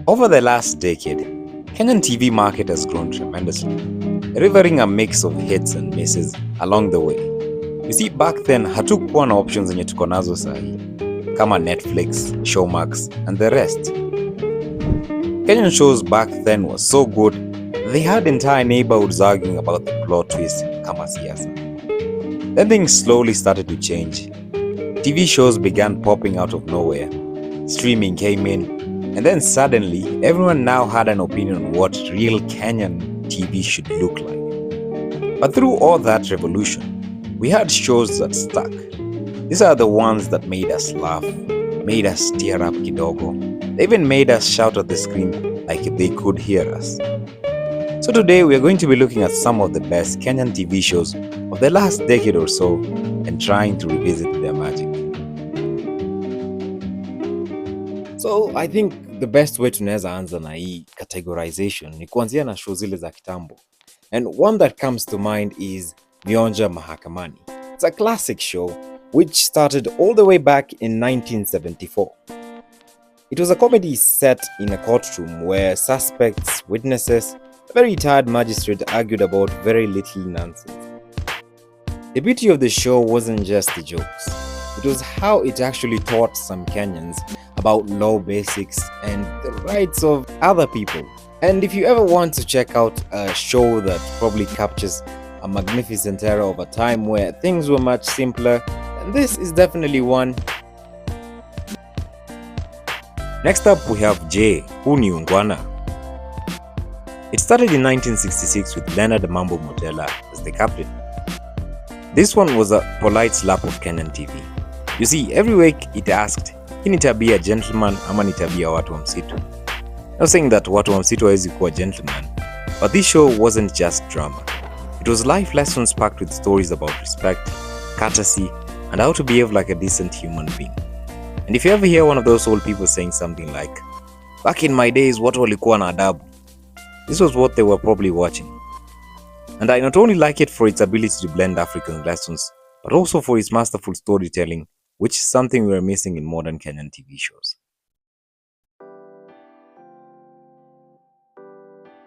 Over the last decade, Kenyan TV market has grown tremendously, delivering a mix of hits and misses along the way. You see, back then hatukuwa na options zenye tuko nazo sahi kama Netflix, Showmax and the rest. Kenyan shows back then was so good, they had entire neighborhoods arguing about the plot twist kama siasa. Then things slowly started to change. TV shows began popping out of nowhere, streaming came in, and then suddenly everyone now had an opinion on what real Kenyan TV should look like. But through all that revolution, we had shows that stuck. These are the ones that made us laugh, made us tear up kidogo. They even made us shout at the screen like if they could hear us. So today we are going to be looking at some of the best Kenyan TV shows of the last decade or so and trying to revisit their magic. So I think the best way tunaweza anza na hii categorization ni kuanzia na show zile za kitambo. And one that comes to mind is Vionja Mahakamani. It's a classic show which started all the way back in 1974. It was a comedy set in a courtroom where suspects, witnesses, a very tired magistrate argued about very little nonsense. The beauty of the show wasn't just the jokes. It was how it actually taught some Kenyans about law basics and the rights of other people. And if you ever want to check out a show that probably captures a magnificent era of a time where things were much simpler, then this is definitely one. Next up we have J, Huu ni Ungwana. It started in 1966 with Leonard Mambo Mutela as the captain. This one was a polite slap of Kenyan TV. You see, every week it asked, hii ni tabia gentleman ama ni tabia watu wa msitu? Not saying that watu wa msitu hawezi kuwa gentleman, but this show wasn't just drama. It was life lessons packed with stories about respect, courtesy, and how to behave like a decent human being. And if you ever hear one of those old people saying something like, back in my days watu walikuwa na adabu, this was what they were probably watching. And I not only like it for its ability to blend African lessons, but also for its masterful storytelling, which is something we are missing in modern Kenyan TV shows.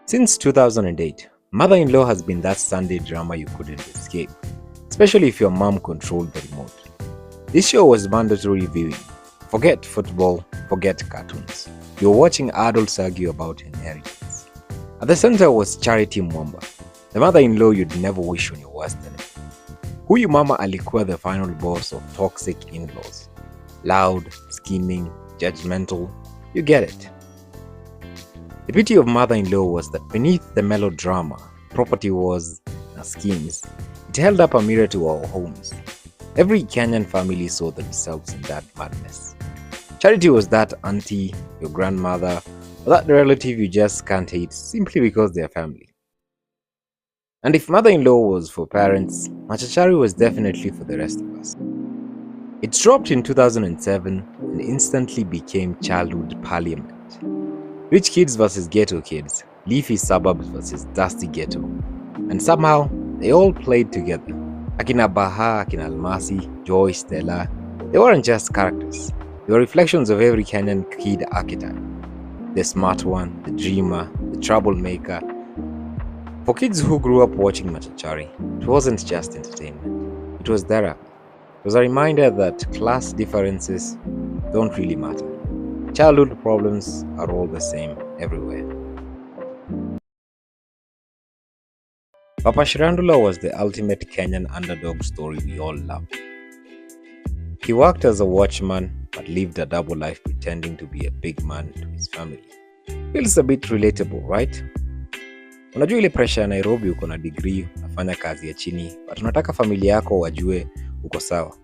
Since 2008, Mother-in-Law has been that Sunday drama you couldn't escape, especially if your mom controlled the remote. This show was mandatory viewing. Forget football, forget cartoons. You're watching adults argue about inheritance. At the center was Charity Mwamba, the mother-in-law you'd never wish on your worst enemy. Huyu mama alikuwa the final boss of toxic in-laws. Loud, scheming, judgmental, you get it. The beauty of Mother-in-Law was that beneath the melodrama, property wars, and schemes, it held up a mirror to our homes. Every Kenyan family saw themselves in that madness. Charity was that auntie, your grandmother, or that relative you just can't hate simply because they're family. And if Mother-in-Law was for parents, Machachari was definitely for the rest of us. It dropped in 2007 and instantly became childhood parliament. Rich kids versus ghetto kids, leafy suburbs versus dusty ghetto. And somehow, they all played together. Akina Baha, Akina Almasi, Joy, Stella, they weren't just characters. They were reflections of every Kenyan kid archetype. The smart one, the dreamer, the troublemaker. For kids who grew up watching Machachari, it wasn't just entertainment. It was therapy. It was a reminder that class differences don't really matter. Childhood problems are all the same everywhere. Papa Shirandula was the ultimate Kenyan underdog story we all loved. He worked as a watchman but lived a double life pretending to be a big man to his family. Feels a bit relatable, right? Unajua ile pressure ya Nairobi, uko na degree, unafanya kazi ya chini, but unataka familia yako wajue uko sawa.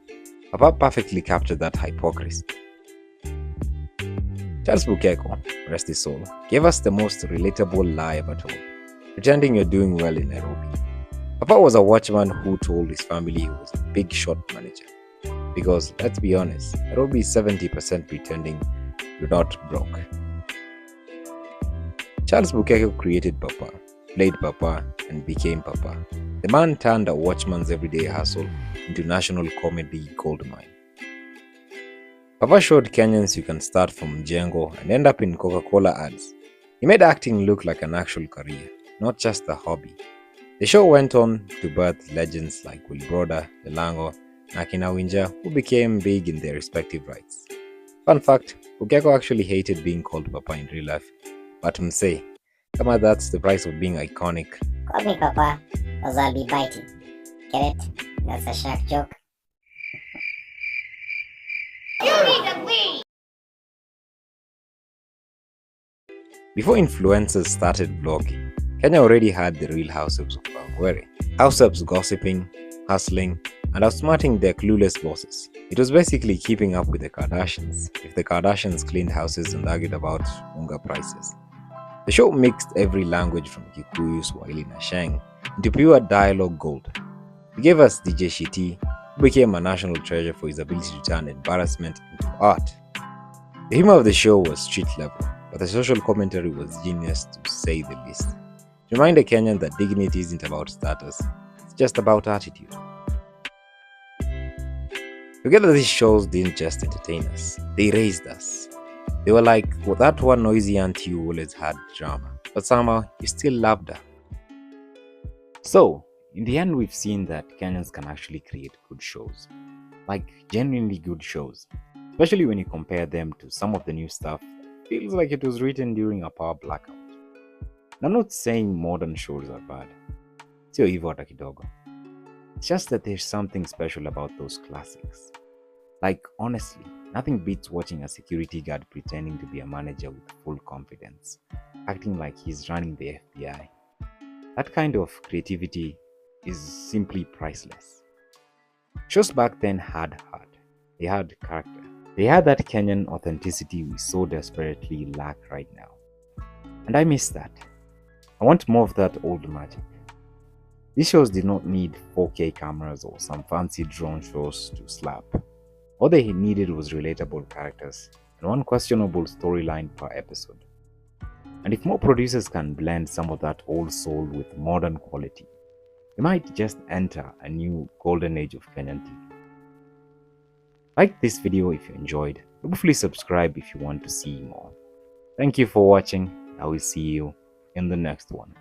Papa perfectly captured that hypocrisy. Charles Bukeko, rest his soul, gave us the most relatable lie ever told, pretending you're doing well in Nairobi. Papa was a watchman who told his family he was a big shot manager. Because, let's be honest, Nairobi is 70% pretending you're not broke. Charles Bukeko created Papa, played Papa, and became Papa. The man turned a watchman's everyday hustle into national comedy goldmine. Papa showed Kenyans you can start from Jengo and end up in Coca-Cola ads. He made acting look like an actual career, not just a hobby. The show went on to birth legends like Wilbroda, Delango, and Akina Winja, who became big in their respective rights. Fun fact, Ukeko actually hated being called Papa in real life, but Msei, come on, that's the price of being iconic. Call me Papa, cause I'll be biting. Get it? That's a shark joke. Before influencers started vlogging, Kenya already had the real housewives of Kawangwere. Housewives gossiping, hustling, and outsmarting their clueless bosses. It was basically keeping up with the Kardashians, if the Kardashians cleaned houses and argued about unga prices. The show mixed every language from Kikuyu, Swahili, and Sheng into pure dialogue gold. It gave us DJ Shiti, who became a national treasure for his ability to turn embarrassment into art. The humor of the show was street level, but the social commentary was genius to say the least. It reminded Kenyan that dignity isn't about status, it's just about attitude. Together, these shows didn't just entertain us, they raised us. They were like, well, that one noisy auntie who always had drama, but somehow you still loved her. So, in the end, we've seen that Kenyans can actually create good shows. Like, genuinely good shows. Especially when you compare them to some of the new stuff. It feels like it was written during a power blackout. And I'm not saying modern shows are bad. Sio hivyo hata kidogo. It's just that there's something special about those classics. Like, honestly, nothing beats watching a security guard pretending to be a manager with full confidence, acting like he's running the FBI. That kind of creativity is simply priceless. Shows back then had heart. They had character. They had that Kenyan authenticity we so desperately lack right now. And I miss that. I want more of that old magic. These shows did not need 4K cameras or some fancy drone shows to slap. All they needed was relatable characters and one questionable storyline per episode. And if more producers can blend some of that old soul with modern quality, we might just enter a new golden age of Kenyan TV. Like this video if you enjoyed, hopefully subscribe if you want to see more. Thank you for watching. I will see you in the next one.